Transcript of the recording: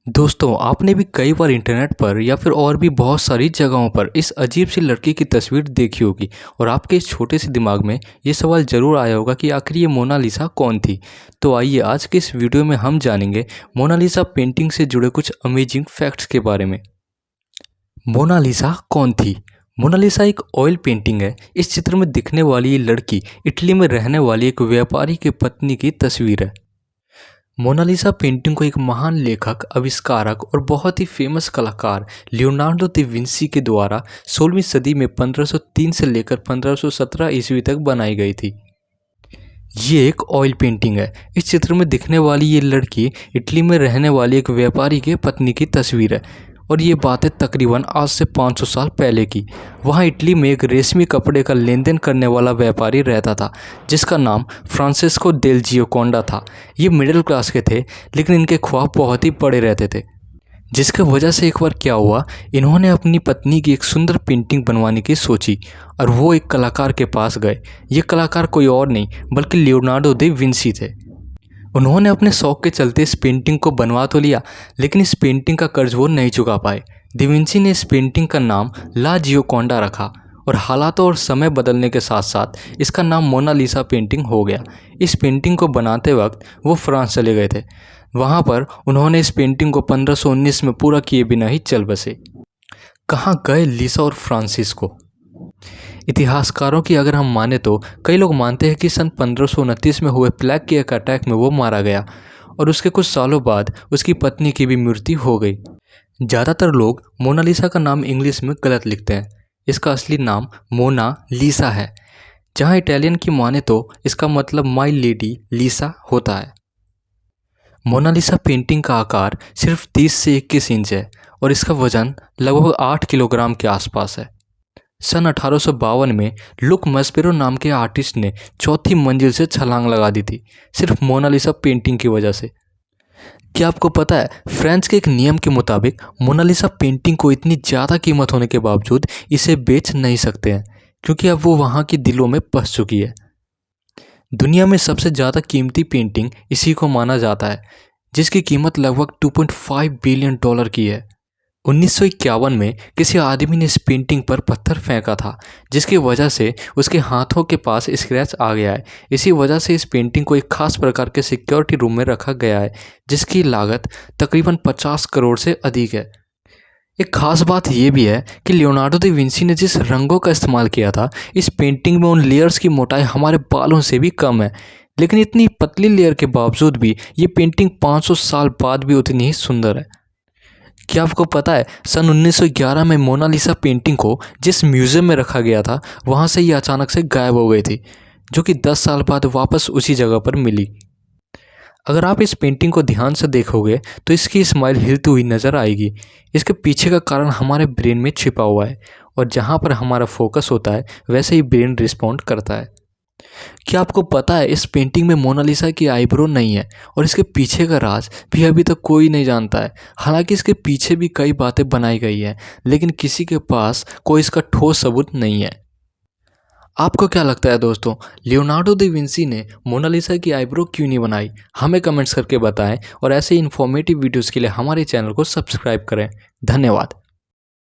दोस्तों, आपने भी कई बार इंटरनेट पर या फिर और भी बहुत सारी जगहों पर इस अजीब सी लड़की की तस्वीर देखी होगी और आपके इस छोटे से दिमाग में ये सवाल ज़रूर आया होगा कि आखिर ये मोनालिसा कौन थी। तो आइए आज के इस वीडियो में हम जानेंगे मोनालिसा पेंटिंग से जुड़े कुछ अमेजिंग फैक्ट्स के बारे में। मोनालिसा कौन थी? मोनालिसा एक ऑयल पेंटिंग है। इस चित्र में दिखने वाली ये लड़की इटली में रहने वाली एक व्यापारी की पत्नी की तस्वीर है। मोनालिसा पेंटिंग को एक महान लेखक, आविष्कारक और बहुत ही फेमस कलाकार लियोनार्डो दा विंसी के द्वारा 16वीं सदी में 1503 से लेकर 1517 ईस्वी तक बनाई गई थी। ये एक ऑयल पेंटिंग है। इस चित्र में दिखने वाली ये लड़की इटली में रहने वाली एक व्यापारी के पत्नी की तस्वीर है और ये बात है तकरीबन आज से 500 साल पहले की। वहाँ इटली में एक रेशमी कपड़े का लेन देन करने वाला व्यापारी रहता था जिसका नाम फ्रांसिस्को डेल जियोकोंडा था। ये मिडिल क्लास के थे लेकिन इनके ख्वाब बहुत ही बड़े रहते थे, जिसके वजह से एक बार क्या हुआ, इन्होंने अपनी पत्नी की एक सुंदर पेंटिंग बनवाने की सोची और वो एक कलाकार के पास गए। ये कलाकार कोई और नहीं बल्कि लियोनार्डो दा विंसी थे। उन्होंने अपने शौक के चलते इस पेंटिंग को बनवा तो लिया लेकिन इस पेंटिंग का कर्ज वो नहीं चुका पाए। दा विंसी ने इस पेंटिंग का नाम ला जियोकोंडा रखा और हालातों और समय बदलने के साथ साथ इसका नाम मोनालिसा पेंटिंग हो गया। इस पेंटिंग को बनाते वक्त वो फ्रांस चले गए थे। वहाँ पर उन्होंने इस पेंटिंग को 1519 में पूरा किए बिना ही चल बसे। कहाँ गए लिसा और फ्रांसिस्को? इतिहासकारों की अगर हम माने तो कई लोग मानते हैं कि सन 1529 में हुए प्लेग के एक अटैक में वो मारा गया और उसके कुछ सालों बाद उसकी पत्नी की भी मृत्यु हो गई। ज़्यादातर लोग मोनालिसा का नाम इंग्लिश में गलत लिखते हैं। इसका असली नाम मोना लीसा है, जहाँ इटालियन की माने तो इसका मतलब माई लेडी लीसा होता है। मोनालिसा पेंटिंग का आकार सिर्फ 30 से 21 इंच है और इसका वजन लगभग 8 किलोग्राम के आसपास है। सन 1852 में लुक मस्पेरो नाम के आर्टिस्ट ने चौथी मंजिल से छलांग लगा दी थी, सिर्फ मोनालिसा पेंटिंग की वजह से। क्या आपको पता है, फ्रांस के एक नियम के मुताबिक मोनालिसा पेंटिंग को इतनी ज़्यादा कीमत होने के बावजूद इसे बेच नहीं सकते हैं क्योंकि अब वो वहाँ के दिलों में बस चुकी है। दुनिया में सबसे ज़्यादा कीमती पेंटिंग इसी को माना जाता है, जिसकी कीमत लगभग 2.5 बिलियन डॉलर की है। 1951 में किसी आदमी ने इस पेंटिंग पर पत्थर फेंका था जिसकी वजह से उसके हाथों के पास स्क्रैच आ गया है। इसी वजह से इस पेंटिंग को एक खास प्रकार के सिक्योरिटी रूम में रखा गया है जिसकी लागत तकरीबन 50 करोड़ से अधिक है। एक खास बात यह भी है कि लियोनार्डो दा विंसी ने जिस रंगों का इस्तेमाल किया था इस पेंटिंग में, उन लेयर्स की मोटाई हमारे बालों से भी कम है, लेकिन इतनी पतली लेयर के बावजूद भी ये पेंटिंग 500 साल बाद भी उतनी ही सुंदर है। क्या आपको पता है, सन 1911 में मोनालिसा पेंटिंग को जिस म्यूज़ियम में रखा गया था वहाँ से ये अचानक से गायब हो गई थी, जो कि 10 साल बाद वापस उसी जगह पर मिली। अगर आप इस पेंटिंग को ध्यान से देखोगे तो इसकी स्माइल हिलती हुई नज़र आएगी। इसके पीछे का कारण हमारे ब्रेन में छिपा हुआ है और जहाँ पर हमारा फोकस होता है वैसे ही ब्रेन रिस्पॉन्ड करता है। क्या आपको पता है, इस पेंटिंग में मोनालिसा की आईब्रो नहीं है और इसके पीछे का राज भी अभी तक कोई नहीं जानता है। हालांकि इसके पीछे भी कई बातें बनाई गई हैं लेकिन किसी के पास कोई इसका ठोस सबूत नहीं है। आपको क्या लगता है दोस्तों, लियोनार्डो दा विंसी ने मोनालिसा की आईब्रो क्यों नहीं बनाई? हमें कमेंट्स करके बताएं और ऐसे इन्फॉर्मेटिव वीडियोज़ के लिए हमारे चैनल को सब्सक्राइब करें। धन्यवाद।